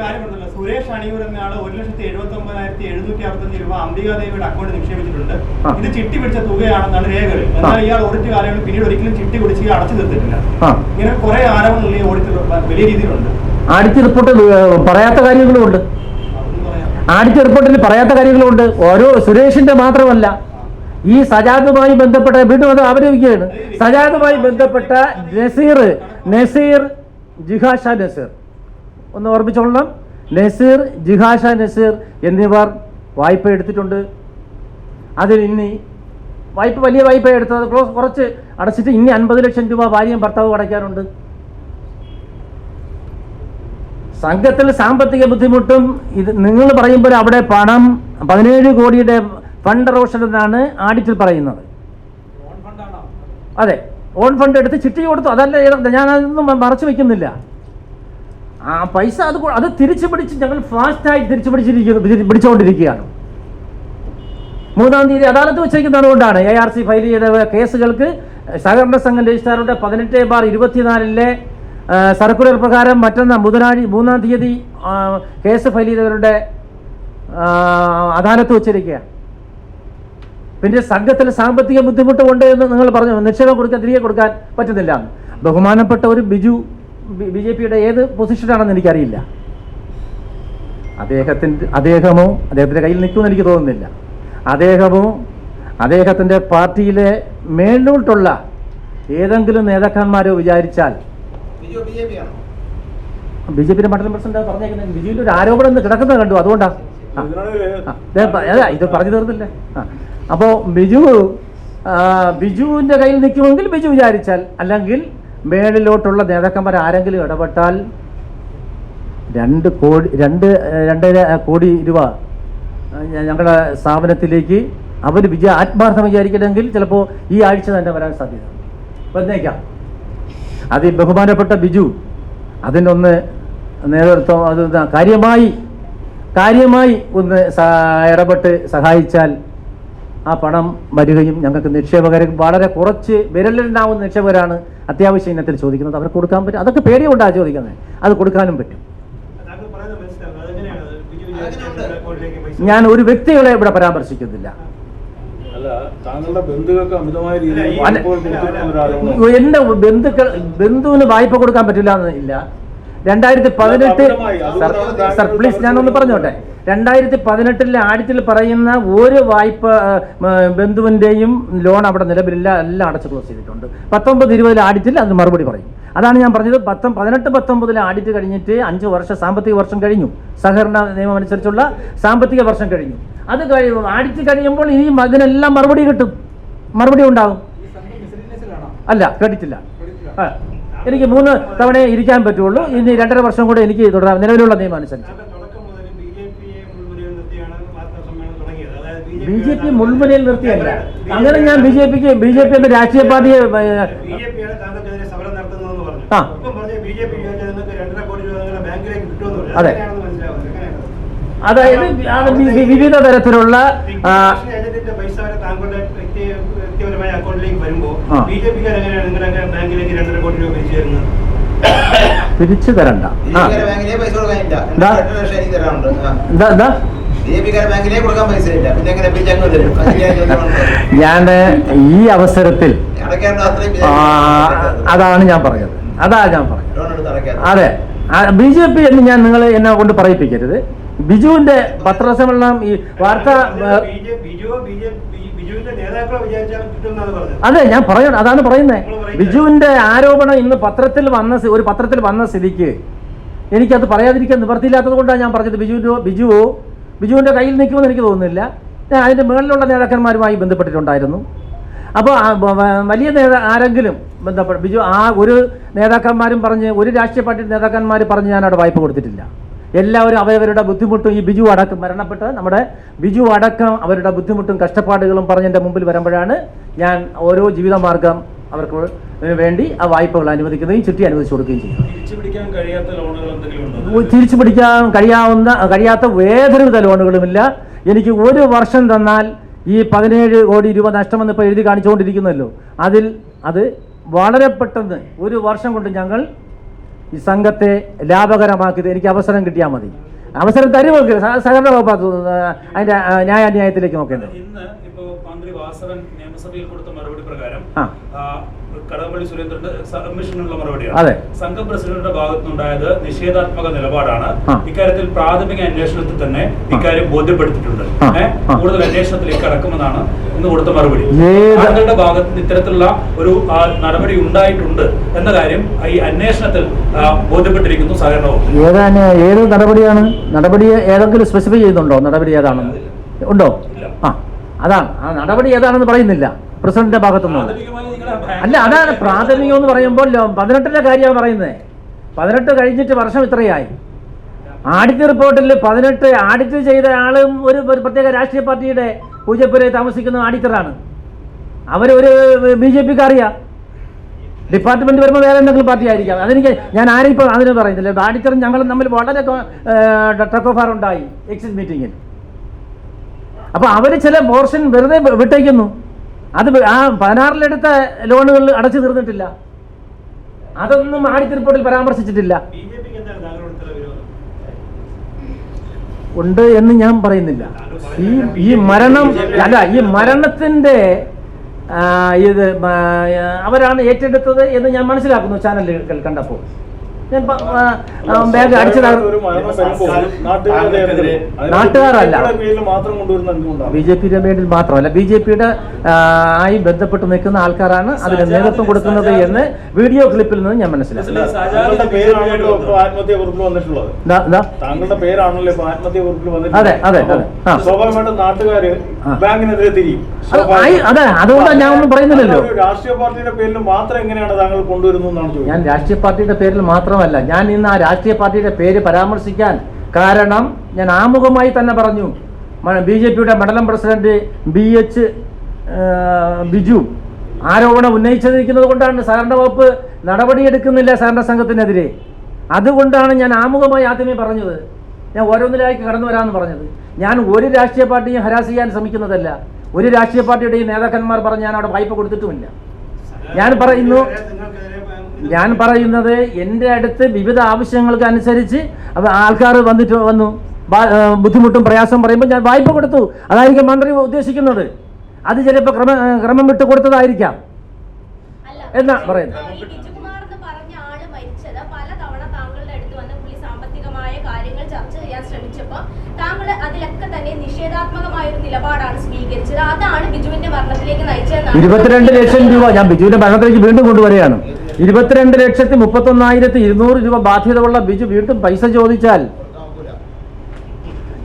കാര്യം പറഞ്ഞല്ലോ, സുരേഷ് അണിയൂർ എന്നയാൾ 1,79,765 രൂപ അംബികാദേവിയുടെ അക്കൗണ്ട് നിക്ഷേപിച്ചിട്ടുണ്ട്. ഇത് ചിട്ടി പിടിച്ച തുകയാണെന്നാണ് രേഖകൾ. എന്നാൽ ഇയാൾ ഓഡിറ്റ് കാലയളവിൽ പിന്നീട് ഒരിക്കലും ചിട്ടി പിടിച്ച് അടച്ചു തീർത്തിട്ടില്ല. ഇങ്ങനെ കുറെ ആരോപണങ്ങൾ ഈ ഓഡിറ്റ് വലിയ രീതിയിലുണ്ട്. ആഡിറ്റ് റിപ്പോർട്ട് പറയാത്ത കാര്യങ്ങളുമുണ്ട്. ആഡിറ്റ് റിപ്പോർട്ടിൽ പറയാത്ത കാര്യങ്ങളുണ്ട്. ഓരോ സുരേഷിന്റെ മാത്രമല്ല, ഈ സജാദുമായി ബന്ധപ്പെട്ട വീണ്ടും അത് അവരോധിക്കുകയാണ്. സജാദുമായി ബന്ധപ്പെട്ട നസീർ ജിഹാഷ നസീർ, ഒന്ന് ഓർമ്മിച്ചോളണം, നസീർ ജിഹാഷ നസീർ എന്നിവർ വായ്പ എടുത്തിട്ടുണ്ട്. അതിൽ ഇനി വലിയ വായ്പ എടുത്തത് കുറച്ച് അടച്ചിട്ട് ഇനി 50 ലക്ഷം രൂപ ഭാര്യയും ഭർത്താവും അടയ്ക്കാറുണ്ട്. സംഘത്തിൽ സാമ്പത്തിക ബുദ്ധിമുട്ടും ഇത് നിങ്ങൾ പറയുമ്പോൾ അവിടെ പണം 17 കോടിയുടെ ഫണ്ട് റോഷൻ എന്നാണ് ആഡിറ്റിൽ പറയുന്നത്. അതെ, ഓൺ ഫണ്ട് എടുത്ത് ചിട്ടി കൊടുത്തു. അതല്ല, ഞാനതൊന്നും മറച്ചു വെക്കുന്നില്ല. ആ പൈസ അത് തിരിച്ചു പിടിച്ച് ഞങ്ങൾ ഫാസ്റ്റായി തിരിച്ചു പിടിച്ചുകൊണ്ടിരിക്കുകയാണ്. 3-ാം തീയതി അദാലത്ത് വെച്ചേക്കുന്നത് കൊണ്ടാണ് ARC ഫയൽ ചെയ്ത കേസുകൾക്ക് സഹകരണ സംഘം രജിസ്ട്രാറുടെ 18/24 സർക്കുലർ പ്രകാരം മറ്റന്നാൾ 3-ാം തീയതി കേസ് ഫയൽ ചെയ്തവരുടെ അദാലത്ത് വെച്ചിരിക്കുകയാണ്. പിന്നെ സംഘത്തിൽ സാമ്പത്തിക ബുദ്ധിമുട്ട് കൊണ്ട് എന്ന് നിങ്ങൾ പറഞ്ഞു, നിക്ഷേപം തിരികെ കൊടുക്കാൻ പറ്റുന്നില്ല. ബഹുമാനപ്പെട്ട ഒരു ബിജു BJPയുടെ ഏത് പൊസിഷനാണെന്ന് എനിക്കറിയില്ല. അദ്ദേഹത്തിൻ്റെ കയ്യിൽ നിൽക്കുമെന്ന് എനിക്ക് തോന്നുന്നില്ല. അദ്ദേഹത്തിൻ്റെ പാർട്ടിയിലെ മേലോട്ടുള്ള ഏതെങ്കിലും നേതാക്കന്മാരോ വിചാരിച്ചാൽ BJPയുടെ മണ്ഡലം പ്രസിഡന്റ് പറഞ്ഞേക്കുന്നത് ബിജുവിൻ്റെ ഒരു ആരോപണം കിടക്കുന്നത് കണ്ടു. അതുകൊണ്ടാണ് ഇത് പറഞ്ഞു തീർന്നില്ലേ. അപ്പോൾ ബിജുവിൻ്റെ കയ്യിൽ നിൽക്കുമെങ്കിൽ ബിജു വിചാരിച്ചാൽ, അല്ലെങ്കിൽ മേളിലോട്ടുള്ള നേതാക്കന്മാർ ആരെങ്കിലും ഇടപെട്ടാൽ 2 കോടി രൂപ ഞങ്ങളുടെ സ്ഥാപനത്തിലേക്ക് അവർ ആത്മാർത്ഥം വിചാരിക്കണമെങ്കിൽ ചിലപ്പോൾ ഈ ആഴ്ച തന്നെ വരാൻ സാധ്യത വന്നേക്കാം. അത് ബഹുമാനപ്പെട്ട ബിജു അതിനൊന്ന് നേതൃത്വം അത് കാര്യമായി ഒന്ന് ഇടപെട്ട് സഹായിച്ചാൽ ആ പണം വരികയും ഞങ്ങൾക്ക് നിക്ഷേപകർ വളരെ കുറച്ച് വിരലിലുണ്ടാവുന്ന നിക്ഷേപകരാണ് അത്യാവശ്യ ഇനത്തിൽ ചോദിക്കുന്നത്. അവർക്ക് കൊടുക്കാൻ പറ്റും. അതൊക്കെ പേടിയുണ്ടാണ് ചോദിക്കുന്നത്, അത് കൊടുക്കാനും പറ്റും. ഞാൻ ഒരു വ്യക്തികളെ ഇവിടെ പരാമർശിക്കുന്നില്ല. എന്റെ ബന്ധുവിന് വായ്പ കൊടുക്കാൻ പറ്റില്ല എന്നില്ല. 2018 സർ പ്ലീസ് ഞാനൊന്ന് പറഞ്ഞോട്ടെ. 2018 ആഡിറ്റിൽ പറയുന്ന ഒരു വായ്പ ബന്ധുവിൻ്റെയും ലോൺ അവിടെ നിലവിലില്ല, എല്ലാം അടച്ച് ക്ലോസ് ചെയ്തിട്ടുണ്ട്. 19-20 ആഡിറ്റിൽ അതിന് മറുപടി പറയും. അതാണ് ഞാൻ പറഞ്ഞത്. 18-19 ആഡിറ്റ് കഴിഞ്ഞിട്ട് 5 വർഷം സാമ്പത്തിക വർഷം കഴിഞ്ഞു. സഹകരണ നിയമം അനുസരിച്ചുള്ള സാമ്പത്തിക വർഷം കഴിഞ്ഞു. അത് ആഡിറ്റ് കഴിയുമ്പോൾ ഇനിയും അതിനെല്ലാം മറുപടി കിട്ടും, മറുപടി ഉണ്ടാകും. അല്ല, കേട്ടിട്ടില്ല. എനിക്ക് 3 തവണ ഇരിക്കാൻ പറ്റുള്ളൂ. ഇനി 2.5 വർഷം കൂടെ എനിക്ക് തുടരാം നിലവിലുള്ള നിയമം അനുസരിച്ച്. BJP മുൾമുനയിൽ നിർത്തിയല്ല. അങ്ങനെ ഞാൻ BJP എന്ന രാഷ്ട്രീയ പാർട്ടിയെ അതെ, അതായത് വിവിധ തരത്തിലുള്ള തിരിച്ചു തരണ്ട. ഞാൻ ഈ അവസരത്തിൽ അതാണ് ഞാൻ പറഞ്ഞത്. അതെ, BJP എന്ന് ഞാൻ നിങ്ങൾ എന്നെ കൊണ്ട് പറയിപ്പിക്കരുത്. ബിജുവിന്റെ പത്രസമ്മേളനം ഈ വാർത്ത അതെ ഞാൻ പറയണം, അതാണ് പറയുന്നത്. ബിജുവിന്റെ ആരോപണം ഇന്ന് ഒരു പത്രത്തിൽ വന്ന സ്ഥിതിക്ക് എനിക്കത് പറയാതിരിക്കാൻ നിവർത്തിയില്ലാത്തത് കൊണ്ടാണ് ഞാൻ പറഞ്ഞത്. ബിജുവിന്റെ കയ്യിൽ നിൽക്കുമെന്ന് എനിക്ക് തോന്നുന്നില്ല. ഞാൻ അതിന്റെ മുകളിലുള്ള നേതാക്കന്മാരുമായി ബന്ധപ്പെട്ടിട്ടുണ്ടായിരുന്നു. അപ്പോൾ വലിയ ആരെങ്കിലും ബന്ധപ്പെട്ട് ബിജു ഒരു നേതാക്കന്മാരും പറഞ്ഞ്, ഒരു രാഷ്ട്രീയ പാർട്ടി നേതാക്കന്മാർ പറഞ്ഞ് ഞാൻ അവിടെ വായ്പ കൊടുത്തിട്ടില്ല. എല്ലാവരും അവരവരുടെ ബുദ്ധിമുട്ടും ഈ ബിജു അടക്കം മരണപ്പെട്ട നമ്മുടെ ബിജു അടക്കം അവരുടെ ബുദ്ധിമുട്ടും കഷ്ടപ്പാടുകളും പറഞ്ഞ് എൻ്റെ മുമ്പിൽ വരുമ്പോഴാണ് ഞാൻ ഓരോ ജീവിതമാർഗം അവർക്ക് വേണ്ടി ആ വായ്പകൾ അനുവദിക്കുകയും ചിട്ടി അനുവദിച്ചു കൊടുക്കുകയും ചെയ്യും. തിരിച്ചു പിടിക്കാൻ കഴിയാത്ത ഏതൊരുവിധ ലോണുകളുമില്ല. എനിക്ക് 1 വർഷം തന്നാൽ ഈ 17 കോടി രൂപ നഷ്ടമെന്ന് ഇപ്പോൾ എഴുതി കാണിച്ചുകൊണ്ടിരിക്കുന്നല്ലോ, അത് വളരെ പെട്ടെന്ന് 1 വർഷം കൊണ്ട് ഞങ്ങൾ ഈ സംഘത്തെ ലാഭകരമാക്കിയത് എനിക്ക് അവസരം കിട്ടിയാൽ മതി. അവസരം തരുമൊക്കെ സഹകരണ വകുപ്പ് അതിന്റെ ന്യായാന്യായത്തിലേക്ക് നോക്കേണ്ടത്. ഇന്ന് ഇപ്പോ മന്ത്രി വാസവൻ നിയമസഭയിൽ കൊടുത്ത മറുപടി പ്രകാരം കടകംപള്ളി സുരേന്ദ്രന്റെ സബ്മിഷനുള്ള മറുപടിയാണ്. സംഘം പ്രസിഡന്റിന്റെ ഭാഗത്തുനിന്നുണ്ടായത് നിഷേധാത്മക നിലപാടാണ്. ഇക്കാര്യത്തിൽ പ്രാഥമിക അന്വേഷണത്തിൽ തന്നെ ഇക്കാര്യം ബോധ്യപ്പെടുത്തിയിട്ടുണ്ട്. കൂടുതൽ അന്വേഷണത്തിലേക്ക് കടക്കുമെന്നാണ് ഇന്ന് കൊടുത്ത മറുപടി. താങ്കളുടെ ഭാഗത്ത് നിന്ന് ഇത്തരത്തിലുള്ള ഒരു നടപടി ഉണ്ടായിട്ടുണ്ട് എന്ന കാര്യം ഈ അന്വേഷണത്തിൽ ബോധ്യപ്പെട്ടിരിക്കുന്നു സഹകരണ വകുപ്പ്. ഏത് നടപടിയാണ്? നടപടി ഏതെങ്കിലും സ്പെസിഫൈ ചെയ്യുന്നുണ്ടോ? നടപടി ഏതാണെന്ന് ഉണ്ടോ? അതാണ് ആ നടപടി ഏതാണെന്ന് പറയുന്നില്ല പ്രസിഡന്റിന്റെ ഭാഗത്തുനിന്ന്. അല്ല, അതാണ് പ്രാഥമികം എന്ന് പറയുമ്പോൾ 18ന്റെ കാര്യമാണ് പറയുന്നത്. 18 കഴിഞ്ഞിട്ട് വർഷം ഇത്രയായി. ആഡിറ്റ് റിപ്പോർട്ടിൽ 18 ആഡിറ്റ് ചെയ്ത ആളും ഒരു പ്രത്യേക രാഷ്ട്രീയ പാർട്ടിയുടെ പൂജപ്പുരയിൽ താമസിക്കുന്ന ആഡിറ്ററാണ്. അവരൊരു BJP-ക്കാരിയാ. ഡിപ്പാർട്ട്മെന്റ് വരുമ്പോൾ വേറെ എന്തെങ്കിലും പാർട്ടി ആയിരിക്കാം. അതെനിക്ക് ഞാൻ ആരും ഇപ്പോൾ അതിന് പറയുന്നില്ല. ആഡിറ്ററും ഞങ്ങളും തമ്മിൽ വളരെ ടക്കോഫാർ ഉണ്ടായി എക്സിറ്റ് മീറ്റിങ്ങിൽ. അപ്പോൾ അവർ ചില പോർഷൻ വെറുതെ വിട്ടേക്കുന്നു. അത് ആ 16-ലെടുത്ത ലോണുകൾ അടച്ചു തീർന്നിട്ടില്ല. അതൊന്നും ആഡിറ്റ് റിപ്പോർട്ടിൽ പരാമർശിച്ചിട്ടില്ല. ഉണ്ട് എന്ന് ഞാൻ പറയുന്നില്ല. ഈ മരണം അല്ല, ഈ മരണത്തിന്റെ ഇത് അവരാണ് ഏറ്റെടുത്തത് എന്ന് ഞാൻ മനസ്സിലാക്കുന്നു ചാനലുകൾ കണ്ടപ്പോൾ. ഞാൻ ബാഗ് അടിച്ചതാണ്. നാട്ടുകാരല്ല, BJP-യുടെ പേരിൽ മാത്രമല്ല, BJP-യുടെ ആയി ബന്ധപ്പെട്ട് നിൽക്കുന്ന ആൾക്കാരാണ് അതിന് നേതൃത്വം കൊടുക്കുന്നത് എന്ന് വീഡിയോ ക്ലിപ്പിൽ നിന്ന് ഞാൻ മനസ്സിലാക്കി. അതെ അതെ അതെ, അതെ, അതുകൊണ്ടാണ് ഞാൻ ഒന്നും പറയുന്നില്ലല്ലോ. രാഷ്ട്രീയ പാർട്ടിയുടെ പേരിൽ മാത്രം എങ്ങനെയാണ് താങ്കൾ കൊണ്ടുവരുന്നതെന്നാണ് ഞാൻ രാഷ്ട്രീയ പാർട്ടിയുടെ പേരിൽ മാത്രമല്ല, ഞാൻ ഇന്ന് ആ രാഷ്ട്രീയ പാർട്ടിയുടെ പേര് പരാമർശിക്കാൻ കാരണം ഞാൻ ആമുഖമായി തന്നെ പറഞ്ഞു. BJP-യുടെ മണ്ഡലം പ്രസിഡന്റ് BH ബിജു ആരോപണം ഉന്നയിച്ചിരിക്കുന്നത് കൊണ്ടാണ് സഹകരണ വകുപ്പ് നടപടിയെടുക്കുന്നില്ല സഹകരണ സംഘത്തിനെതിരെ. അതുകൊണ്ടാണ് ഞാൻ ആമുഖമായി ആദ്യമേ പറഞ്ഞത്. ഞാൻ ഓരോന്നിലേക്ക് കടന്നു വരാമെന്ന് പറഞ്ഞത്. ഞാൻ ഒരു രാഷ്ട്രീയ പാർട്ടിയും ഹരാസ് ചെയ്യാൻ ശ്രമിക്കുന്നതല്ല. ഒരു രാഷ്ട്രീയ പാർട്ടിയുടെയും നേതാക്കന്മാർ പറഞ്ഞ് ഞാൻ അവിടെ വായ്പ കൊടുത്തിട്ടുമില്ല. ഞാൻ പറയുന്നത് എൻ്റെ അടുത്ത് വിവിധ ആവശ്യങ്ങൾക്ക് അനുസരിച്ച് ആൾക്കാർ വന്നു ബുദ്ധിമുട്ടും പ്രയാസം പറയുമ്പോൾ ഞാൻ വായ്പ കൊടുത്തു. അതായിരിക്കും മന്ത്രി ഉദ്ദേശിക്കുന്നത്. അത് ചിലപ്പോൾ ക്രമം വിട്ടു കൊടുത്തതായിരിക്കാം എന്നാ പറയുന്നത്. അതിലൊക്കെ തന്നെ നിഷേധാത്മകമായ ഒരു നിലപാടാണ് സ്വീകരിച്ചത്. അതാണ് ബിജുവിന്റെ മരണത്തിലേക്ക് നയിച്ചത്. 22 ലക്ഷം രൂപ ഞാൻ ബിജുവിന്റെ മരണത്തിലേക്ക് വീണ്ടും കൊണ്ടുവരികയാണ്. 22,31,200 രൂപ ബാധ്യതയുള്ള ബിജു വീണ്ടും പൈസ ചോദിച്ചാൽ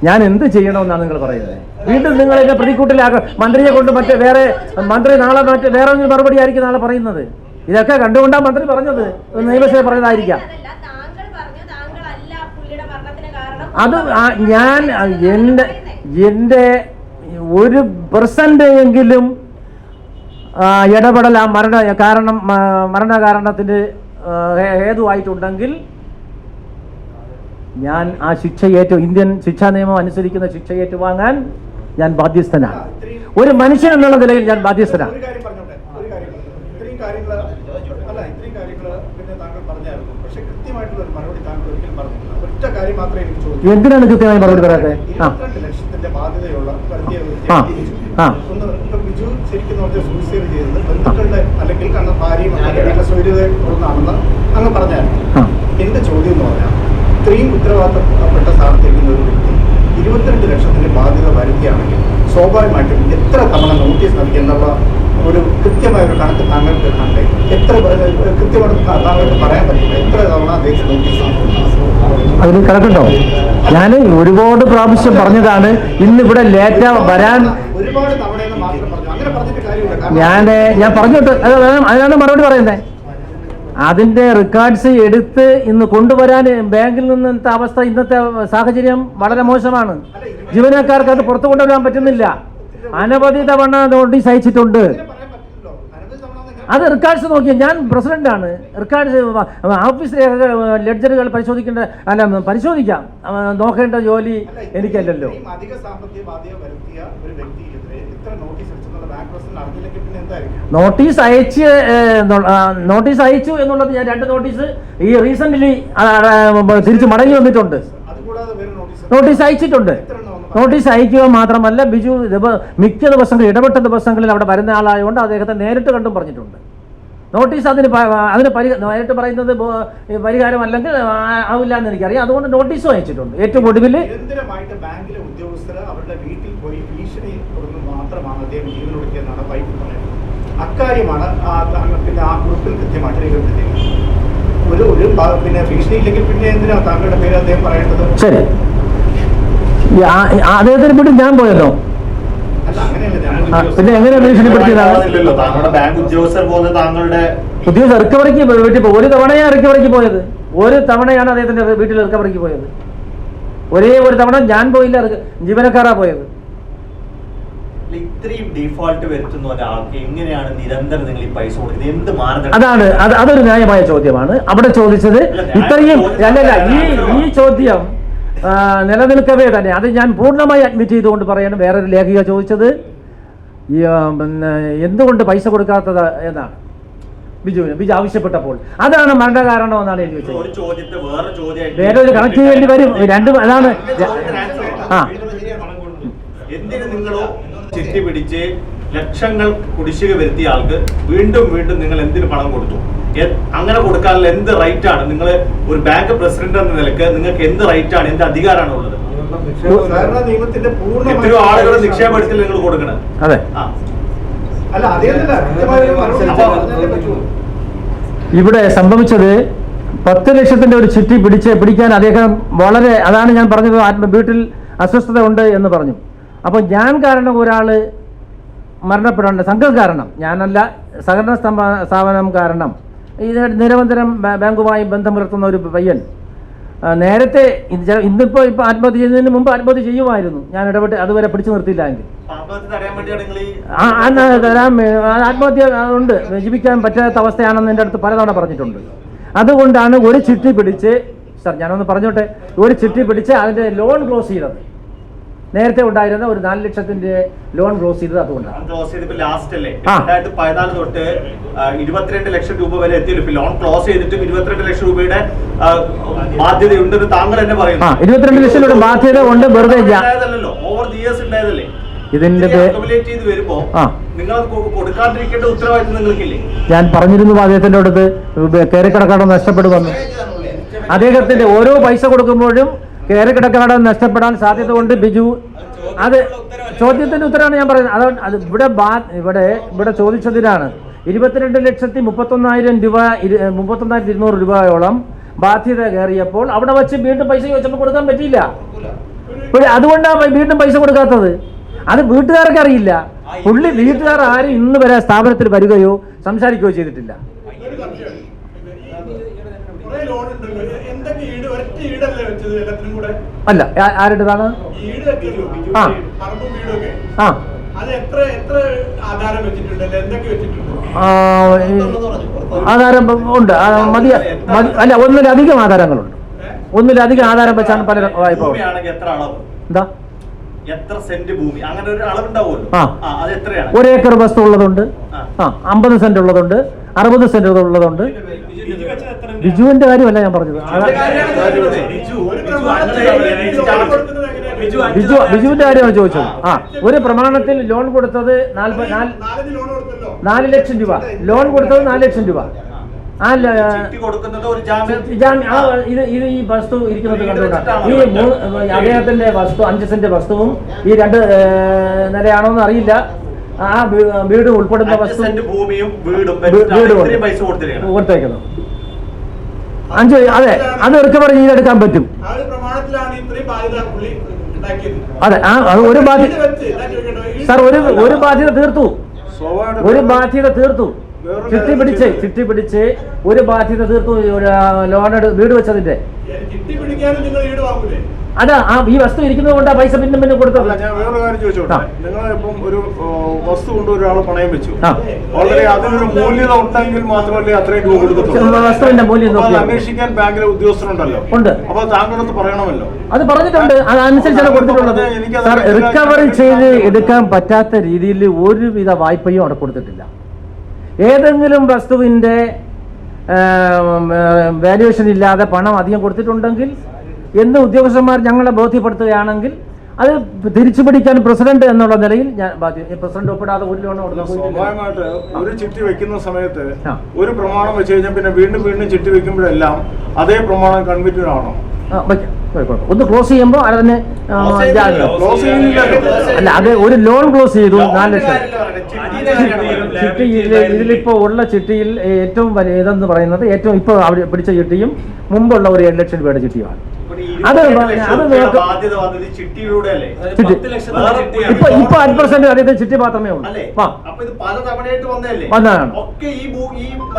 ഞാൻ എന്ത് ചെയ്യണമെന്നാണ് നിങ്ങൾ പറയുന്നത്? വീണ്ടും നിങ്ങൾ എന്നെ പ്രതിക്കൂട്ടിലാക്കുക. മന്ത്രിയെ കൊണ്ട് വേറെ മന്ത്രി നാളെ വേറെ ഒരു മറുപടി ആയിരിക്കും നാളെ പറയുന്നത്. ഇതൊക്കെ കണ്ടുകൊണ്ടാണ് മന്ത്രി പറഞ്ഞത്, നിയമസഭ പറഞ്ഞതായിരിക്കാം. അത് ഞാൻ എൻ്റെ 1% എങ്കിലും ഇടപെടൽ ആ മരണകാരണത്തിന് ഹേതുവായിട്ടുണ്ടെങ്കിൽ ഞാൻ ആ ശിക്ഷ ഇന്ത്യൻ ശിക്ഷാ നിയമം അനുസരിക്കുന്ന ശിക്ഷ ഏറ്റുവാങ്ങാൻ ഞാൻ ബാധ്യസ്ഥനാണ്. ഒരു മനുഷ്യൻ എന്നുള്ള നിലയിൽ ഞാൻ ബാധ്യസ്ഥനാണ്. എന്തിനാണ് കൃത്യമായി മറുപടി പറയാതെ? എന്റെ ചോദ്യം എന്ന് പറഞ്ഞാൽ ഇത്രയും ഉത്തരവാദിത്തപ്പെട്ട സ്ഥാനത്തിരിക്കുന്ന ഒരു വ്യക്തി 22 ലക്ഷത്തിന്റെ ബാധ്യത വരുത്തിയാണെങ്കിൽ സ്വാഭാവികമായിട്ടും എത്ര തവണ നോട്ടീസ് നൽകി എന്നുള്ള ഒരു കൃത്യമായ ഒരു കണക്ക് താങ്കൾക്ക് കണ്ടേ? എത്ര കൃത്യമായിട്ട് താങ്കൾക്ക് പറയാൻ പറ്റില്ല എത്ര തവണ അദ്ദേഹം നോട്ടീസ്? അതിന് കണക്കുണ്ടോ? ഞാൻ ഒരുപാട് പ്രാവശ്യം പറഞ്ഞതാണ്. ഇന്നിവിടെ ലേറ്റ് വരാൻ ഒരുപാട് തവണയെന്ന് മാത്രം പറഞ്ഞു. അങ്ങനെ പറഞ്ഞിട്ട് കാര്യമില്ല. ഞാൻ പറഞ്ഞിട്ട് അതിനാണ് മറുപടി പറയുന്നത്. അതിന്റെ റെക്കോർഡ്സ് എടുത്ത് ഇന്ന് കൊണ്ടുവരാൻ ബാങ്കിൽ നിന്നത്തെ അവസ്ഥ, ഇന്നത്തെ സാഹചര്യം വളരെ മോശമാണ്. ജീവനക്കാർക്ക് അത് പുറത്തു കൊണ്ടുവരാൻ പറ്റുന്നില്ല. അനവധി തവണ നോട്ടീസ് അയച്ചിട്ടുണ്ട്. അത് റെക്കോർഡ്സ് നോക്കിയാൽ ഞാൻ പ്രസിഡന്റാണ്. റെക്കോർഡ്സ് ഓഫീസ് ലെഡ്ജറുകൾ പരിശോധിക്കാം. നോക്കേണ്ട ജോലി എനിക്കല്ലല്ലോ. നോട്ടീസ് അയച്ചു എന്നുള്ളത് ഞാൻ 2 നോട്ടീസ് ഈ റീസെന്റ് തിരിച്ച് മടങ്ങി വന്നിട്ടുണ്ട്. നോട്ടീസ് അയച്ചിട്ടുണ്ട്. നോട്ടീസ് അയക്കുക മാത്രമല്ല, ബിജു മിക്ക ദിവസങ്ങളിൽ ഇടപെട്ട ദിവസങ്ങളിൽ അവിടെ വരുന്ന ആളായതുകൊണ്ട് അദ്ദേഹത്തെ നേരിട്ട് കണ്ടും പറഞ്ഞിട്ടുണ്ട്. നോട്ടീസ് അതിന് നേരിട്ട് പറയുന്നത് പരിഹാരം അല്ലെങ്കിൽ ആവില്ല എന്ന് എനിക്കറിയാം. അതുകൊണ്ട് നോട്ടീസും അയച്ചിട്ടുണ്ട്. ഏറ്റവും ഒടുവിൽ ബാങ്കിലെ ഉദ്യോഗസ്ഥർ അവരുടെ വീട്ടിൽ പോയി ഭീഷണി മാത്രമാണ് അദ്ദേഹം ജീവനൊടുക്കിയെന്നാണ് വൈഫ് പറയുന്നത്. അക്കാര്യമാണ് പിന്നെ ആ ഗ്രൂപ്പിൽ കൃത്യമായിട്ട് രേഖപ്പെടുത്തിയിരിക്കുന്നത്. പിന്നെ ഭീഷണി ഇല്ലെങ്കിൽ പിന്നെ എന്തിനാ താങ്കളുടെ പേര് അദ്ദേഹം പറയേണ്ടത്? ശരി, അദ്ദേഹത്തിന് വീട്ടിൽ ഞാൻ പോയല്ലോ. പിന്നെ എങ്ങനെ ഭീഷണിപ്പെടുത്തിയതാണ്? ഉദ്യോഗസ്ഥർ റിക്കവറിക്ക് വീട്ടിൽ പോകും. ഒരു തവണയാണ് റിക്കവറിക്ക് പോയത്. ഒരു തവണയാണ് അദ്ദേഹത്തിന്റെ വീട്ടിൽ റിക്കവറിക്ക് പോയത്. ഒരേ ഒരു തവണ ഞാൻ പോയില്ല, ജീവനക്കാരാ പോയത്. ഇത്രയും ഡീഫോൾട്ട് വരുത്തുന്ന ഒരാൾക്ക് എങ്ങനെയാണ് നിരന്തരം നിങ്ങൾ ഈ പൈസ കൊടുക്കുന്നത്? എന്ത് മാനദണ്ഡം? അതാണ് അതൊരു ന്യായമായ ചോദ്യമാണ് അവിടെ ചോദിച്ചത്. ഇത്രയും ഈ ചോദ്യം നിലനിൽക്കവേ തന്നെ അത് ഞാൻ പൂർണ്ണമായി അഡ്മിറ്റ് ചെയ്തുകൊണ്ട് പറയാണ്. വേറൊരു ലേഖിക ചോദിച്ചത് പിന്നെ എന്തുകൊണ്ട് പൈസ കൊടുക്കാത്തത് എന്നാണ് ബിജു ആവശ്യപ്പെട്ടപ്പോൾ. അതാണ് മരണ കാരണം എന്നാണ് എനിക്ക് ചോദിച്ചത്. വേറൊരു കണക്ട് ചെയ്യേണ്ടി വരും. രണ്ടും അതാണ്. എന്തിന് നിങ്ങളോ ചിട്ടി പിടിച്ച് ലക്ഷങ്ങൾ കുടിശ്ശിക വരുത്തിയ ആൾക്ക് വീണ്ടും വീണ്ടും നിങ്ങൾ എന്തിന് പണം കൊടുത്തു? അങ്ങനെ കൊടുക്കാനുള്ള എന്ത് റൈറ്റ് ആണ്? നിങ്ങൾ ഒരു ബാങ്ക് പ്രസിഡന്റ് എന്ന നിലക്ക് നിങ്ങൾക്ക് എന്ത് റൈറ്റ് ആണ്, എന്ത് അധികാരമാണ് ഉള്ളത്? എത്രയോ ആളുകൾ നിക്ഷേപത്തിൽ നിങ്ങൾ കൊടുക്കണം. അതെ, ഇവിടെ സംഭവിച്ചത് 10 ലക്ഷത്തിന്റെ ഒരു ചിട്ടി പിടിക്കാൻ അദ്ദേഹം വളരെ, അതാണ് ഞാൻ പറഞ്ഞത്, വീട്ടിൽ അസ്വസ്ഥത ഉണ്ട് എന്ന് പറഞ്ഞു. അപ്പോൾ ഞാൻ കാരണം ഒരാൾ മരണപ്പെടേണ്ട, സംഘം കാരണം, ഞാനല്ല, സഹകരണ സ്ഥാപനം കാരണം, ഇത് നിരന്തരം ബാങ്കുമായി ബന്ധം പുലർത്തുന്ന ഒരു പയ്യൻ നേരത്തെ ഇന്നിപ്പോൾ ആത്മഹത്യ ചെയ്യുന്നതിന് മുമ്പ് ആത്മഹത്യ ചെയ്യുമായിരുന്നു. ഞാൻ ഇടപെട്ട് അതുവരെ പിടിച്ചു നിർത്തിയില്ല എങ്കിൽ ആത്മഹത്യ ഉണ്ട്, ജീവിക്കാൻ പറ്റാത്ത അവസ്ഥയാണെന്ന് എൻ്റെ അടുത്ത് പലതവണ പറഞ്ഞിട്ടുണ്ട്. അതുകൊണ്ടാണ് ഒരു ചിട്ടി പിടിച്ച്, സാർ ഞാനൊന്ന് പറഞ്ഞോട്ടെ, ഒരു ചിട്ടി പിടിച്ച് അതിൻ്റെ ലോൺ ക്ലോസ് ചെയ്തത്. നേരത്തെ ഉണ്ടായിരുന്ന ഒരു 4 ലക്ഷത്തിന്റെ ലോൺ ക്ലോസ് ചെയ്തത് അതുകൊണ്ടാണ്. 2014 തൊട്ട് 22 ലക്ഷം രൂപ വരെ എത്തിയല്ലോ. ലോൺ ക്ലോസ് ചെയ്തിട്ടും 22 ലക്ഷം രൂപയുടെ ബാധ്യതയുണ്ടെന്ന് താങ്കൾ തന്നെ പറയുന്നു. 22 ലക്ഷം രൂപയുടെ ബാധ്യത കൊണ്ട് വെറുതെ ഓവർ ദി ഇയേഴ്സ് ഉണ്ടായതല്ലേ. ഇതിന്റെ വരുമ്പോ നിങ്ങൾ കൊടുക്കാതിരിക്കേണ്ട ഉത്തരവാദിത്വം നിങ്ങൾക്കില്ലേ? ഞാൻ പറഞ്ഞിരുന്നു അദ്ദേഹത്തിന്റെ അടുത്ത് കയറിക്കിടക്കാടം നഷ്ടപ്പെടുമെന്ന്. അദ്ദേഹത്തിന്റെ ഓരോ പൈസ കൊടുക്കുമ്പോഴും കയറിക്കിടക്കാടം നഷ്ടപ്പെടാൻ സാധ്യത കൊണ്ട് ബിജു, അത് ചോദ്യത്തിന്റെ ഉത്തരമാണ് ഞാൻ പറയുന്നത്. അത് ഇവിടെ ചോദിച്ചതിനാണ് 22,31,000 രൂപ 31,200 രൂപയോളം ബാധ്യത കയറിയപ്പോൾ അവിടെ വെച്ച് വീണ്ടും പൈസ ചോദിച്ചപ്പോൾ കൊടുക്കാൻ പറ്റിയില്ല. അതുകൊണ്ടാണ് വീണ്ടും പൈസ കൊടുക്കാത്തത്. അത് വീട്ടുകാർക്ക് അറിയില്ല. വീട്ടുകാർ ആരും ഇന്ന് വരെ സ്ഥാപനത്തിൽ വരികയോ സംസാരിക്കുകയോ ചെയ്തിട്ടില്ല. അല്ല, ആരുടേതാണ്? ആധാരം ഉണ്ട്, അല്ല, ഒന്നിലധികം ആധാരങ്ങളുണ്ട്. ഒന്നിലധികം ആധാരം വെച്ചാണ് പല വായ്പ. എന്താ, എത്ര സെന്റ് ഭൂമി, അങ്ങനെ ഒരു അളവുണ്ടാവുമല്ലോ. അത് എത്രയാണ്? 1 ഏക്കർ വസ്തു ഉള്ളതുണ്ട്, 50 സെന്റ് ഉള്ളതുണ്ട്, 60 സെന്റ് ഉള്ളതുണ്ട്. ബിജുവിന്റെ കാര്യമല്ല ഞാൻ പറഞ്ഞത്. ബിജുവിന്റെ കാര്യമാണ് ചോദിച്ചത്. ഒരു പ്രമാണത്തിൽ ലോൺ കൊടുത്തത് 4 ലക്ഷം രൂപ. ലോൺ കൊടുത്തത് 4 ലക്ഷം രൂപ. ഇത് ഈ വസ്തു ഇരിക്കുന്നത് കണ്ടുകൊണ്ടാണ്. ഈ അദ്ദേഹത്തിന്റെ വസ്തു 5 സെന്റ് വസ്തുവും ഈ 2 നിലയാണോന്ന് അറിയില്ല. ആ വീട് ഉൾപ്പെടുന്ന വസ്തു കൊടുത്തേക്കുന്നു. 5, അതെ, അത് റിക്കവർ ചെയ്തെടുക്കാൻ പറ്റും. അതെ, ഒരു ബാധ്യത സാർ, ഒരു ബാധ്യത തീർത്തു. ചിട്ടി പിടിച്ച് ഒരു ബാധ്യത തീർത്തു. ലോൺ വീട് വെച്ചതിന്റെ അതാ ഈ വസ്തു ഇരിക്കുന്നത് കൊണ്ട് ആ പൈസ പിന്നെ പിന്നെ കൊടുത്തത്. ഞാൻ വേറൊരു കാര്യം ചോദിച്ചോട്ടെ, നിങ്ങൾ ഇപ്പം ഒരു വസ്തു കൊണ്ട് ഒരാൾ പണയം വെച്ചു, ഓൾറെഡി അതിനൊരു മൂല്യത ഉണ്ടെങ്കിൽ മാത്രമല്ലേ അത്രയും രൂപ കൊടുക്കത്തുള്ളൂ. വസ്തുവിന്റെ മൂല്യം അന്വേഷിക്കാൻ ബാങ്കിലെ ഉദ്യോഗസ്ഥരുണ്ടല്ലോ, ഉണ്ട്. അപ്പൊ താങ്കളത് പറയണമല്ലോ. അത് പറഞ്ഞിട്ടുണ്ട്, അതനുസരിച്ചാണ് കൊടുത്തിട്ടുള്ളത്. റിക്കവറി ചെയ്ത് എടുക്കാൻ പറ്റാത്ത രീതിയിൽ ഒരുവിധ വായ്പയും അവിടെ കൊടുത്തിട്ടില്ല. ഏതെങ്കിലും വസ്തുവിന്റെ വാല്യുവേഷൻ ഇല്ലാതെ പണം അധികം കൊടുത്തിട്ടുണ്ടെങ്കിൽ എന്ന് ഉദ്യോഗസ്ഥന്മാർ ഞങ്ങളെ ബോധ്യപ്പെടുത്തുകയാണെങ്കിൽ അത് തിരിച്ചു പിടിക്കാൻ പ്രസിഡന്റ് എന്നുള്ള നിലയിൽ ഞാൻ പ്രസിഡന്റ് ഒപ്പിടാതെ ഒരു ലോൺ സ്വാഭാവികമായിട്ട് ഒരു ചിട്ടി വെക്കുന്ന സമയത്ത് ഒരു പ്രമാണം വെച്ച് കഴിഞ്ഞാൽ പിന്നെ വീണ്ടും വീണ്ടും ചിട്ടി വെക്കുമ്പോഴെല്ലാം അതേ പ്രമാണം കൺവിറ്റഡ് ആണോ? ഒന്ന് ക്ലോസ് ചെയ്യുമ്പോൾ അതിന് അല്ല, അത് ഒരു ലോൺ ക്ലോസ് ചെയ്തു 4 ലക്ഷം. ചിട്ടിയിൽ ഇതിലിപ്പോ ഉള്ള ചിട്ടിയിൽ ഏറ്റവും വലിയ ഇതെന്ന് പറയുന്നത് ഏറ്റവും ഇപ്പൊ അവിടെ പിടിച്ച ചിട്ടിയും മുമ്പുള്ള ഒരു 7 ലക്ഷം രൂപയുടെ ചിട്ടിയാണ്. അത് ഇപ്പൊ 5% അതിന്റെ ചിട്ടി മാത്രമേ ഉള്ളൂ. വന്നതാണ്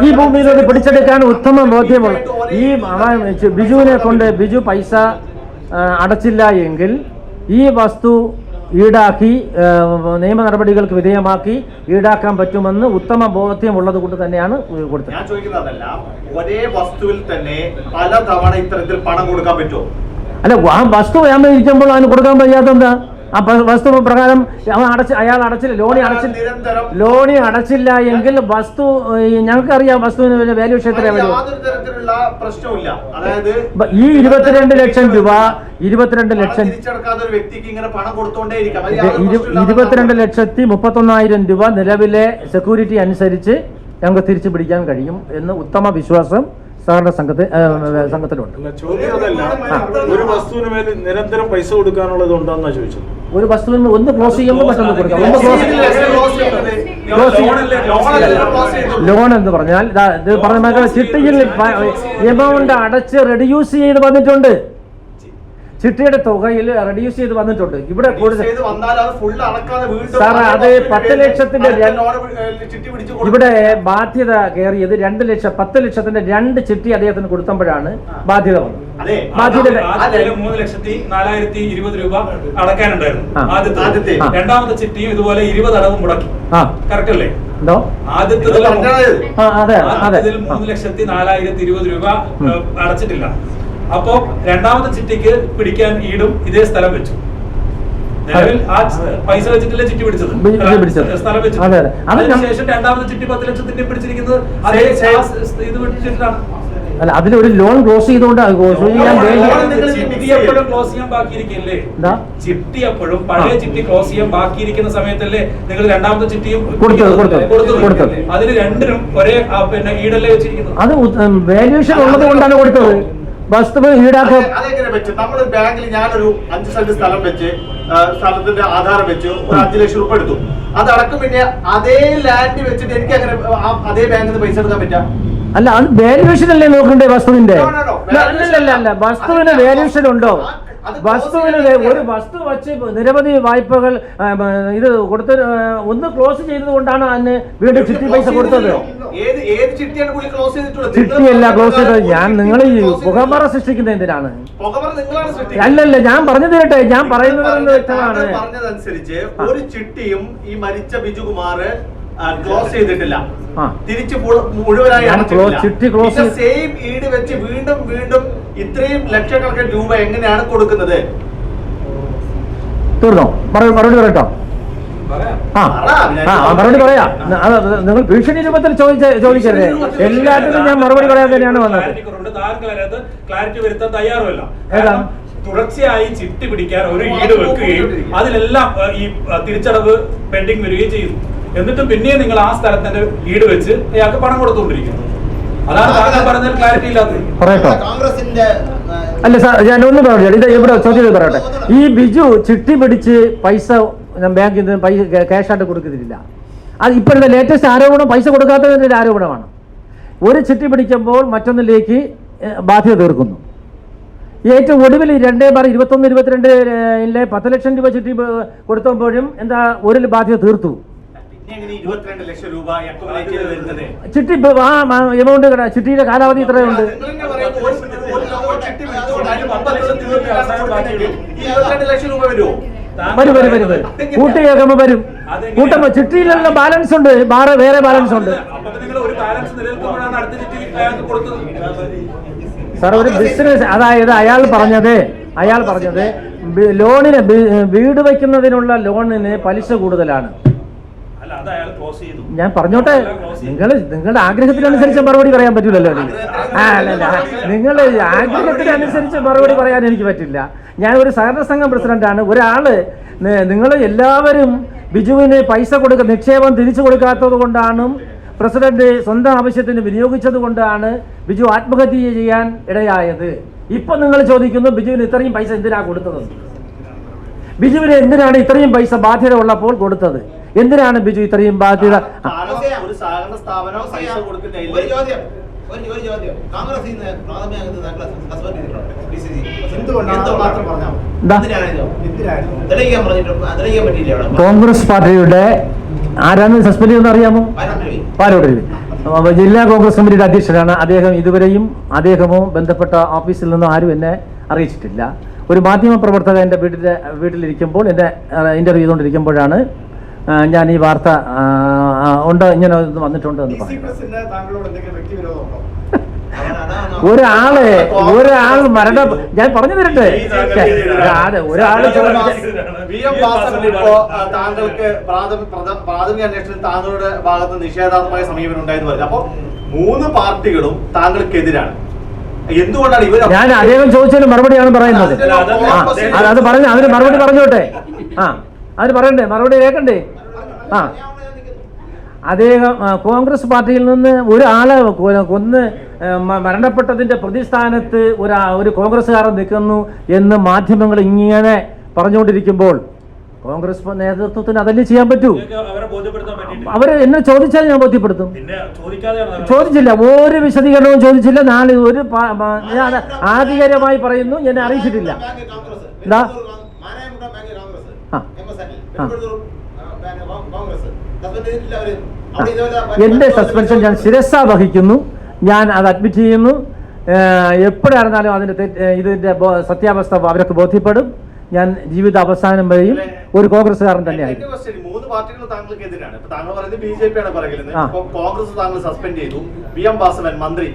ഈ ഭൂമിയിൽ അത് പിടിച്ചെടുക്കാൻ ഉത്തമ ബോധ്യമുള്ള ഈ ബിജുവിനെ കൊണ്ട് ബിജു പൈസ അടച്ചില്ല എങ്കിൽ ഈ വസ്തു ഈടാക്കി നിയമ നടപടികൾക്ക് വിധേയമാക്കി ഈടാക്കാൻ പറ്റുമെന്ന് ഉത്തമ ബോധ്യമുള്ളത് കൊണ്ട് തന്നെയാണ് കൊടുത്തത്. ഞാൻ ചോദിക്കുന്നതല്ല, ഒരേ വസ്തുവിൽ തന്നെ പല തവണ ഇത്തരത്തിൽ പണം കൊടുക്കാൻ പറ്റുമോ? അല്ല, ആ വസ്തു ഞാൻ ഇരിക്കുമ്പോൾ അതിന് കൊടുക്കാൻ കഴിയാത്ത എന്താ? ആ വസ്തു പ്രകാരം അയാൾ അടച്ചില്ല, ലോണി അടച്ചില്ല എങ്കിൽ വസ്തു ഞങ്ങൾക്കറിയാം വസ്തുവിന് വാല്യൂഷൻ എത്രയാണ്. ഈ 22 ലക്ഷം രൂപ 22 ലക്ഷത്തി 31,000 രൂപ നിലവിലെ സെക്യൂരിറ്റി അനുസരിച്ച് ഞങ്ങൾക്ക് തിരിച്ചു പിടിക്കാൻ കഴിയും എന്ന് ഉത്തമ വിശ്വാസം സഹകരണ സംഘത്തിലുണ്ട്. ഒരു വസ്തുവിന് മേൽ നിരന്തരം പൈസ കൊടുക്കാനുള്ളത് ഉണ്ടെന്നാ ചോദിച്ചത്. ഒരു വസ്തുവിന് ഒന്ന് ക്ലോസ് ചെയ്യുമ്പോൾ മറ്റൊന്ന് കൊടുക്കാം. ലോൺ എന്ന് പറഞ്ഞാൽ ഇത് പറഞ്ഞ ചിട്ടിയിൽ എമൗണ്ട് അടച്ച് റെഡ്യൂസ് ചെയ്ത് വന്നിട്ടുണ്ട്. ചിട്ടിയുടെ തുകയിൽ റെഡ്യൂസ് ചെയ്ത് വന്നിട്ടുണ്ട്. ഇവിടെ സാർ അത് 10 ലക്ഷത്തിന്റെ ഇവിടെ ബാധ്യത കയറിയത് 2 ലക്ഷം 10 ലക്ഷത്തിന്റെ 2 ചിട്ടി അദ്ദേഹത്തിന് കൊടുക്കുമ്പോഴാണ് ബാധ്യത വന്നത്. ബാധ്യത 3,04,020 രൂപ അടക്കാനുണ്ടായിരുന്നു ആദ്യത്തെ. രണ്ടാമത്തെ ചിട്ടിയും ഇതുപോലെ 20 അടവും മുടക്കി. കറക്റ്റ് അല്ലേ? ആദ്യത്തെ 3,04,020 രൂപ അടച്ചിട്ടില്ല. അപ്പോ രണ്ടാമത്തെ ചിട്ടിക്ക് പിടിക്കാൻ ഈടും ഇതേ സ്ഥലം വെച്ചു. നിലവിൽ ആ പൈസ വെച്ചിട്ടല്ലേ ചിട്ടി പിടിച്ചത്, സ്ഥലം വെച്ചു. അതിനുശേഷം രണ്ടാമത്തെ ചിട്ടി 10 ലക്ഷത്തിന്റെ പിടിച്ചിരിക്കുന്നത് അതേ ഇത് പിടിച്ചിട്ടാണ്. അല്ല, അതിലൊരു ലോൺ ക്ലോസ് ചെയ്തുകൊണ്ട് ചിട്ടി എപ്പോഴും ക്ലോസ് ചെയ്യാൻ ബാക്കിയിരിക്കില്ലേ? ചിട്ടി എപ്പോഴും പഴയ ചിട്ടി ക്ലോസ് ചെയ്യാൻ ബാക്കിയിരിക്കുന്ന സമയത്തല്ലേ നിങ്ങൾ രണ്ടാമത്തെ ചിട്ടിയും കൊടുത്തത്? അതിന് രണ്ടിനും ഒരേ പിന്നെ ഈടല്ലേ വെച്ചിരിക്കുന്നത്. അത് വാല്യൂഷൻ ഉള്ളത് കൊണ്ടാണ് കൊടുത്തത്. വസ്തു ഈടാക്കും. അതെങ്ങനെ വെച്ചു? നമ്മൾ ബാങ്കിൽ ഞാനൊരു 5 സെന്റ് സ്ഥലം വെച്ച് സ്ഥലത്തിന്റെ ആധാരം വെച്ച് ഒരു 5 ലക്ഷം രൂപ എടുത്തു. അതടക്കം പിന്നെ അതേ ലാൻഡ് വെച്ചിട്ട് എനിക്ക് അങ്ങനെ അതേ ബാങ്കിൽ നിന്ന് പൈസ എടുക്കാൻ പറ്റാ? അല്ല, അത് വാല്യൂഷൻ അല്ലേ നോക്കണ്ടേ വസ്തുവിന്റെ? അല്ല, വസ്തുവിന് വാല്യൂഷൻ ഉണ്ടോ? വസ്തുവിന് ഒരു വസ്തു വച്ച് നിരവധി വായ്പകൾ ഇത് കൊടുത്ത് ഒന്ന് ക്ലോസ് ചെയ്തത് കൊണ്ടാണ് അതിന് വീണ്ടും ചിട്ടി പൈസ കൊടുത്തത്. ചിട്ടിയല്ല ക്ലോസ് ചെയ്തത്. ഞാൻ നിങ്ങൾ ഈ പുകമറ സൃഷ്ടിക്കുന്ന എന്തിനാണ്? അല്ലല്ല, ഞാൻ പറഞ്ഞു തരട്ടെ. ഞാൻ പറയുന്നത് വ്യക്തമാണ്. പറഞ്ഞതനുസരിച്ച് ഒരു ചിട്ടിയും ഈ മരിച്ച ബിജുകുമാർ ക്ലോസ് ചെയ്തിട്ടില്ല, തിരിച്ച് മുഴുവനായി സെയിം ഈട് വെച്ച് വീണ്ടും വീണ്ടും ഇത്രയും ലക്ഷക്കണക്കിന് രൂപ എങ്ങനെയാണ് കൊടുക്കുന്നത്? തീർന്നോ? മറുപടി പറയട്ടോ? മറുപടി പറയാ. നിങ്ങൾ ഭീഷണി രൂപത്തിൽ ചോദിക്കരുത്. എല്ലാത്തിനും ഞാൻ മറുപടി പറയാൻ തന്നെയാണ് വന്നത്. ക്ലാരിറ്റി വരുത്താൻ തയ്യാറുമല്ല. തുടർച്ചയായി ചിട്ടി പിടിക്കാൻ ഒരു ഈട് വെക്കുകയും അതിലെല്ലാം ഈ തിരിച്ചടവ് പെൻഡിങ് വരികയും ചെയ്തു. എന്നിട്ടും പിന്നെയും നിങ്ങൾ ആ സ്ഥലത്തിന്റെ ഈട് വെച്ച് അയാൾക്ക് പണം കൊടുത്തുകൊണ്ടിരിക്കുന്നു. അതാണ് താങ്കൾ പറഞ്ഞതിൽ ക്ലാരിറ്റി ഇല്ലാത്തത്. അല്ല സാർ, ഞാൻ ഒന്ന് പറയട്ടെ. ഇത് ഇവിടെ ചോദ്യം പറയട്ടെ. ഈ ബിജു ചിട്ടി പിടിച്ച് പൈസ ബാങ്കിൽ നിന്ന് പൈസ ക്യാഷായിട്ട് കൊടുക്കുന്നില്ല. അത് ഇപ്പോഴത്തെ ലേറ്റസ്റ്റ് ആരോപണം പൈസ കൊടുക്കാത്തതിന്റെ ഒരു ആരോപണമാണ്. ഒരു ചിട്ടി പിടിക്കുമ്പോൾ മറ്റൊന്നിലേക്ക് ബാധ്യത തീർക്കുന്നു. ഏറ്റവും ഒടുവിൽ 2/21-22 10 ലക്ഷം രൂപ ചിട്ടി കൊടുത്തപ്പോഴും എന്താ ഒരു ബാധ്യത തീർത്തു. ചിട്ടി ആ എമൗണ്ട് ചിട്ടിയുടെ കാലാവധി ഇത്രയുണ്ട്. കൊടുക്കുന്നെങ്കിൽ ഈ 22 ലക്ഷം രൂപ വരുമോ? വരും കൂട്ടി കേൾക്കുമ്പോ വരും. കൂട്ടുമ്പോ ചിട്ടിയിലുള്ള ബാലൻസ് ഉണ്ട്, വേറെ ബാലൻസ് ഉണ്ട് സാർ. ഒരു ബിസിനസ്, അതായത് അയാൾ പറഞ്ഞത് ലോണിന്, വീട് വയ്ക്കുന്നതിനുള്ള ലോണിന് പലിശ കൂടുതലാണ്. ഞാൻ പറഞ്ഞോട്ടെ, നിങ്ങളുടെ ആഗ്രഹത്തിനനുസരിച്ച് മറുപടി പറയാൻ പറ്റൂലല്ലോ. നിങ്ങൾ ആഗ്രഹത്തിനനുസരിച്ച് മറുപടി പറയാൻ എനിക്ക് പറ്റില്ല. ഞാൻ ഒരു സഹകരണ സംഘം പ്രസിഡന്റാണ്. നിങ്ങൾ എല്ലാവരും ബിജുവിന് പൈസ നിക്ഷേപം തിരിച്ചു കൊടുക്കാത്തത് കൊണ്ടാണ്, പ്രസിഡന്റ് സ്വന്തം ആവശ്യത്തിന് വിനിയോഗിച്ചത് കൊണ്ടാണ് ബിജു ആത്മഹത്യ ചെയ്യാൻ ഇടയായത്. ഇപ്പൊ നിങ്ങൾ ചോദിക്കുന്നു ബിജുവിന് ഇത്രയും പൈസ എന്തിനാ കൊടുത്തത്? ബിജുവിന് എന്തിനാണ് ഇത്രയും പൈസ ബാധ്യത ഉള്ളപ്പോൾ കൊടുത്തത്? എന്തിനാണ് ബിജു ഇത്രയും ബാധ്യത? കോൺഗ്രസ് പാർട്ടിയുടെ ആരാണ് സസ്പെൻഡ് ചെയ്യുന്നത് അറിയാമോ? പാലോട് ജില്ലാ കോൺഗ്രസ് കമ്മിറ്റിയുടെ അധ്യക്ഷനാണ് അദ്ദേഹം. ഇതുവരെയും അദ്ദേഹമോ ബന്ധപ്പെട്ട ഓഫീസിൽ നിന്നും ആരും എന്നെ അറിയിച്ചിട്ടില്ല. ഒരു മാധ്യമ പ്രവർത്തക എൻ്റെ വീട്ടിലിരിക്കുമ്പോൾ, എൻ്റെ ഇന്റർവ്യൂ ചെയ്തുകൊണ്ടിരിക്കുമ്പോഴാണ് ഞാൻ ഈ വാർത്ത ഇങ്ങനെ വന്നിട്ടുണ്ട് എന്ന് പറഞ്ഞു. ഒരാൾ ഞാൻ പറഞ്ഞു തരട്ടെ, ഒരാള് താങ്കൾക്ക് പ്രാഥമിക അന്വേഷണത്തിൽ താങ്കളുടെ ഭാഗത്ത് നിഷേധാത്മക സമീപനം ഉണ്ടായെന്ന് പറഞ്ഞു. അപ്പൊ 3 പാർട്ടികളും താങ്കൾക്കെതിരാണ്. എന്തുകൊണ്ടാണ് ഇവർ? ഞാൻ അദ്ദേഹം ചോദിച്ചതിന് മറുപടിയാണ് പറയുന്നത്. അത് പറഞ്ഞു, അതിന് മറുപടി പറഞ്ഞോട്ടെ. അതിന് പറയണ്ടേ, മറുപടി കേൾക്കണ്ടേ? അദ്ദേഹം കോൺഗ്രസ് പാർട്ടിയിൽ നിന്ന് ഒരാളെ കൊന്ന് മരണപ്പെട്ടതിന്റെ പ്രതിസ്ഥാനത്ത് ഒരു കോൺഗ്രസ്സുകാരൻ നിൽക്കുന്നു എന്ന് മാധ്യമങ്ങൾ ഇങ്ങനെ പറഞ്ഞുകൊണ്ടിരിക്കുമ്പോൾ കോൺഗ്രസ് നേതൃത്വത്തിന് അതല്ലേ ചെയ്യാൻ പറ്റൂ? അവര് എന്നെ ചോദിച്ചാൽ ഞാൻ ബോധ്യപ്പെടുത്തും. ചോദിച്ചില്ല, ഒരു വിശദീകരണവും ചോദിച്ചില്ല. ഞാൻ ആധികാരികമായി പറയുന്നു, എന്നെ അറിയിച്ചിട്ടില്ല. എന്താ എന്റെ സസ്പെൻഷൻ ഞാൻ ശിരസ വഹിക്കുന്നു. ഞാൻ അത് അഡ്മിറ്റ് ചെയ്യുന്നു. എപ്പോഴായിരുന്നാലും ഇതിന്റെ സത്യാവസ്ഥ അവർക്ക് ബോധ്യപ്പെടും. ഞാൻ ജീവിത അവസാനം വരെയും ഒരു കോൺഗ്രസ്സുകാരൻ തന്നെയായിരുന്നു. 3 പാർട്ടികൾ താങ്കൾക്കെതിരാണ്. താങ്കൾ പറയുന്നത് BJP ആണ് പറയുന്നത്. കോൺഗ്രസ് താങ്കൾ സസ്പെൻഡ് ചെയ്തു. PM വാസവൻ മന്ത്രി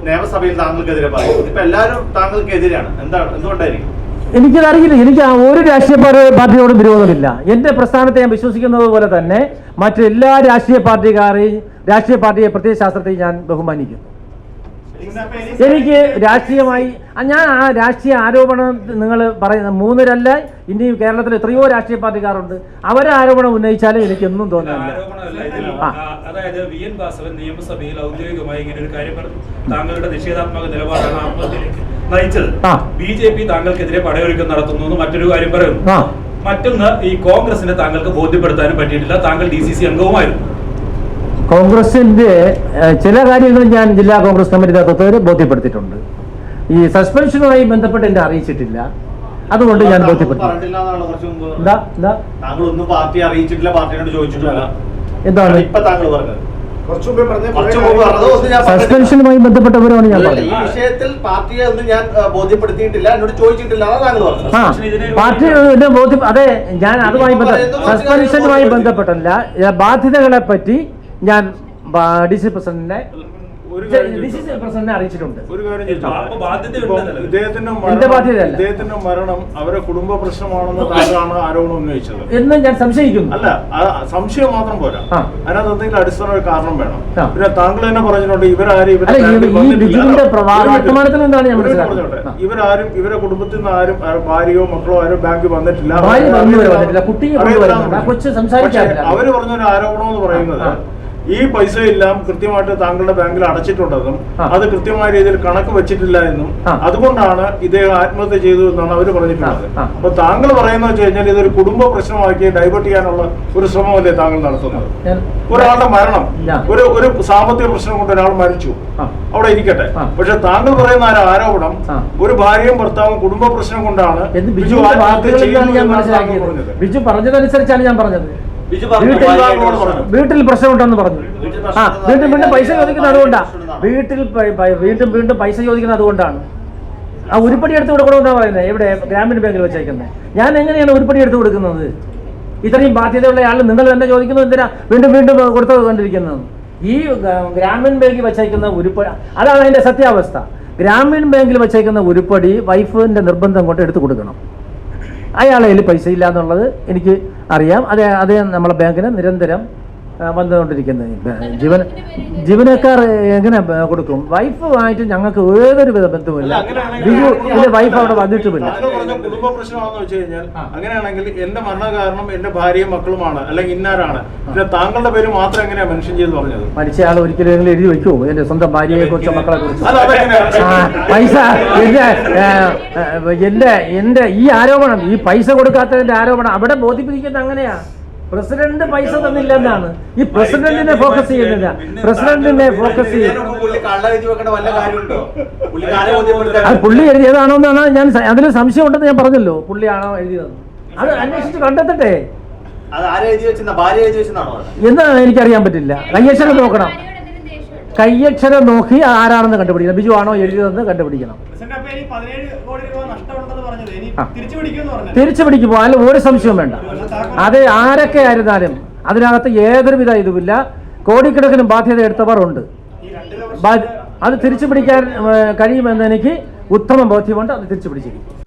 നിയമസഭയിൽ താങ്കൾക്കെതിരെ പറയുന്നു. ഇപ്പൊ എല്ലാവരും താങ്കൾക്കെതിരാണ്. എന്തുകൊണ്ടായിരിക്കും? എനിക്കതറിയില്ല. എനിക്ക് ഒരു രാഷ്ട്രീയ പാർട്ടിയോടും വിരോധമില്ല. എന്റെ പ്രസ്ഥാനത്തെ ഞാൻ വിശ്വസിക്കുന്നത് പോലെ തന്നെ മറ്റെല്ലാ രാഷ്ട്രീയ പാർട്ടിയെ പ്രത്യയശാസ്ത്രത്തെയും ഞാൻ ബഹുമാനിക്കുന്നു. എനിക്ക് രാഷ്ട്രീയമായി ഞാൻ ആ രാഷ്ട്രീയ ആരോപണം നിങ്ങൾ പറയുന്ന 3 ഇനി കേരളത്തിൽ എത്രയോ രാഷ്ട്രീയ പാർട്ടിക്കാരുണ്ട്. അവരെ ആരോപണം ഉന്നയിച്ചാലും എനിക്കൊന്നും തോന്നുന്നില്ല. അതായത് VN വാസവൻ നിയമസഭയിൽ ഔദ്യോഗികമായി ഇങ്ങനെ ഒരു കാര്യം പറഞ്ഞു. താങ്കളുടെ നിഷേധാത്മക നിലപാടാണ് ആത്മഹത്യയിലേക്ക് നയിച്ചത്. BJP താങ്കൾക്കെതിരെ പടയൊരുക്കം നടത്തുന്നു മറ്റൊരു കാര്യം പറയുന്നു. മറ്റൊന്ന്, ഈ കോൺഗ്രസിനെ താങ്കൾക്ക് ബോധ്യപ്പെടുത്താനും പറ്റിയിട്ടില്ല. താങ്കൾ DCC അംഗവുമായിരുന്നു. കോൺഗ്രസിന്റെ ചില കാര്യങ്ങൾ ഞാൻ ജില്ലാ കോൺഗ്രസ് കമ്മിറ്റി നേതൃത്വത്തെ ബോധ്യപ്പെടുത്തിയിട്ടുണ്ട്. ഈ സസ്പെൻഷനുമായി ബന്ധപ്പെട്ട് എന്നെ അറിയിച്ചിട്ടില്ല. അതുകൊണ്ട് ഞാൻ ബോധ്യപ്പെട്ടു. എന്താണ് സസ്പെൻഷനുമായി ബന്ധപ്പെട്ടവരാണ് ഞാൻ പറഞ്ഞത്. ഈ വിഷയത്തിൽ പാർട്ടിയെ ഒന്നും ഞാൻ ബോധ്യപ്പെടുത്തിയിട്ടില്ല, എന്നോട് ചോദിച്ചിട്ടില്ല. താങ്കൾ പാർട്ടി അതെ, ഞാൻ അതുമായി സസ്പെൻഷനുമായി ബന്ധപ്പെട്ടല്ല, ബാധ്യതകളെ പറ്റി ഞാൻ DC പ്രസിഡന്റിനെ അറിയിച്ചിട്ടുണ്ട്. ഒരു കാര്യം ഇദ്ദേഹത്തിന്റെ മരണം അവരെ കുടുംബ പ്രശ്നമാണെന്ന് താങ്കളാണ് ആരോപണം ഉന്നയിച്ചത് എന്ന് ഞാൻ സംശയിക്കുന്നു. അല്ല, സംശയം മാത്രം പോരാ, അതിനകത്ത് എന്തെങ്കിലും അടിസ്ഥാന കാരണം വേണം. പിന്നെ താങ്കൾ തന്നെ പറഞ്ഞിട്ടുണ്ട് ഇവരാരും ഇവരെ കുടുംബത്തിൽ നിന്ന് ആരും ഭാര്യയോ മക്കളോ ആരും ബാങ്കിൽ വന്നിട്ടില്ല. അവര് പറഞ്ഞൊരു ആരോപണം എന്ന് പറയുന്നത് ഈ പൈസ എല്ലാം കൃത്യമായിട്ട് താങ്കളുടെ ബാങ്കിൽ അടച്ചിട്ടുണ്ടെന്നും അത് കൃത്യമായ രീതിയിൽ കണക്ക് വെച്ചിട്ടില്ല എന്നും അതുകൊണ്ടാണ് ഇദ്ദേഹം ആത്മഹത്യ ചെയ്തു എന്നാണ് അവർ പറഞ്ഞിട്ടുള്ളത്. അപ്പൊ താങ്കൾ പറയുന്നത് വെച്ച് കഴിഞ്ഞാൽ ഇതൊരു കുടുംബ പ്രശ്നമാക്കി ഡൈവേർട്ട് ചെയ്യാനുള്ള ഒരു ശ്രമമല്ലേ താങ്കൾ നടത്തുന്നത്? ഒരാളുടെ മരണം ഒരു സാമ്പത്തിക പ്രശ്നം കൊണ്ട് ഒരാൾ മരിച്ചു, അവിടെ ഇരിക്കട്ടെ. പക്ഷെ താങ്കൾ പറയുന്ന ആരോപണം ഒരു ഭാര്യയും ഭർത്താവും കുടുംബ പ്രശ്നം കൊണ്ടാണ് ബിജു ആത്മഹത്യ ചെയ്യുന്നത്. ബിജു പറഞ്ഞതനുസരിച്ചാണ് ഞാൻ പറഞ്ഞത്. വീട്ടിൽ പ്രശ്നമുണ്ടെന്ന് പറഞ്ഞു. വീണ്ടും പൈസ ചോദിക്കുന്നത് അതുകൊണ്ടാണ്. വീണ്ടും പൈസ ചോദിക്കുന്നത് അതുകൊണ്ടാണ്. ആ ഉരുപ്പടി എടുത്ത് കൊടുക്കണമെന്നാ പറയുന്നത്. എവിടെ? ഗ്രാമീണ ബാങ്കിൽ വെച്ചേക്കുന്നത്. ഞാൻ എങ്ങനെയാണ് ഉരുപ്പടി എടുത്ത് കൊടുക്കുന്നത്? ഇത്രയും ബാധ്യതയുള്ള ആൾ നിങ്ങൾ തന്നെ ചോദിക്കുന്നത് എന്തിനാ വീണ്ടും വീണ്ടും കൊടുത്തു കൊണ്ടിരിക്കുന്നത്? ഈ ഗ്രാമീൺ ബാങ്കിൽ വെച്ചേക്കുന്ന ഉരുപ്പടി, അതാണ് അതിൻ്റെ സത്യാവസ്ഥ. ഗ്രാമീൺ ബാങ്കിൽ വെച്ചേക്കുന്ന ഉരുപ്പടി വൈഫിൻ്റെ നിർബന്ധം കൊണ്ട് എടുത്തു കൊടുക്കണം. അയാളെ കയ്യിൽ പൈസ ഇല്ല എന്നുള്ളത് എനിക്ക് അറിയാം. അതേ നമ്മളെ ബാങ്കിന് നിരന്തരം വന്നുകൊണ്ടിരിക്കുന്നത്. ജീവനക്കാർ എങ്ങനെ കൊടുക്കും? വൈഫുമായിട്ട് ഞങ്ങൾക്ക് ഏതൊരു ബന്ധവുമില്ല. ബിജുവിന്റെ വൈഫ് അവിടെ വന്നിട്ടുമില്ല. കുടുംബ പ്രശ്നമാണെന്ന് വെച്ച് കഴിഞ്ഞാൽ അങ്ങനെയാണെങ്കിൽ എന്റെ മരണ കാരണം എന്റെ ഭാര്യയും മക്കളുമാണ്, അല്ലെങ്കിൽ ഇന്നാരാണ്, പിന്നെ താങ്കളുടെ പേര് മാത്രം എങ്ങനെയാ മെൻഷൻ ചെയ്ത് പറഞ്ഞത്? മരിച്ച ആൾ ഒരിക്കലും എഴുതി വെക്കുമോ എന്റെ സ്വന്തം ഭാര്യയെ കുറിച്ച്, മക്കളെ കുറിച്ച്? പൈസ എന്റെ ഈ ആരോപണം, ഈ പൈസ കൊടുക്കാത്തതിന്റെ ആരോപണം അവിടെ ബോധിപ്പിക്കുന്നത് അങ്ങനെയാ. പ്രസിഡന്റ് പൈസ തന്നില്ലെന്നാണ്. ഈ പ്രസിഡന്റിനെ ഫോക്കസ് ചെയ്യുന്നില്ല. പ്രസിഡന്റിനെ ഫോക്കസ് ചെയ്യുന്നത് അത് പുള്ളി എഴുതിയതാണോ എന്നാണ് ഞാൻ, അതിന് സംശയം ഉണ്ടെന്ന് ഞാൻ പറഞ്ഞല്ലോ. പുള്ളിയാണോ എഴുതിയതെന്ന് അത് അന്വേഷിച്ച് കണ്ടെത്തട്ടെ. എന്നാണ് എനിക്കറിയാൻ പറ്റില്ല. കയ്യക്ഷരം നോക്കണം. കയ്യക്ഷരം നോക്കി ആരാണെന്ന് കണ്ടുപിടിക്കണം. ബിജു ആണോ എഴുതിയതെന്ന് കണ്ടുപിടിക്കണം. തിരിച്ചു പിടിക്കുമോ? അതിൽ ഒരു സംശയവും വേണ്ട. അത് ആരൊക്കെ ആയിരുന്നാലും അതിനകത്ത് ഏതൊരുവിധ ഇതുമില്ല. കോടിക്കണക്കിന് ബാധ്യത എടുത്തവർ ഉണ്ട്. അത് തിരിച്ചു പിടിക്കാൻ കഴിയുമെന്ന് എനിക്ക് ഉത്തമ ബോധ്യമുണ്ട്. അത് തിരിച്ചു പിടിച്ചിരിക്കും.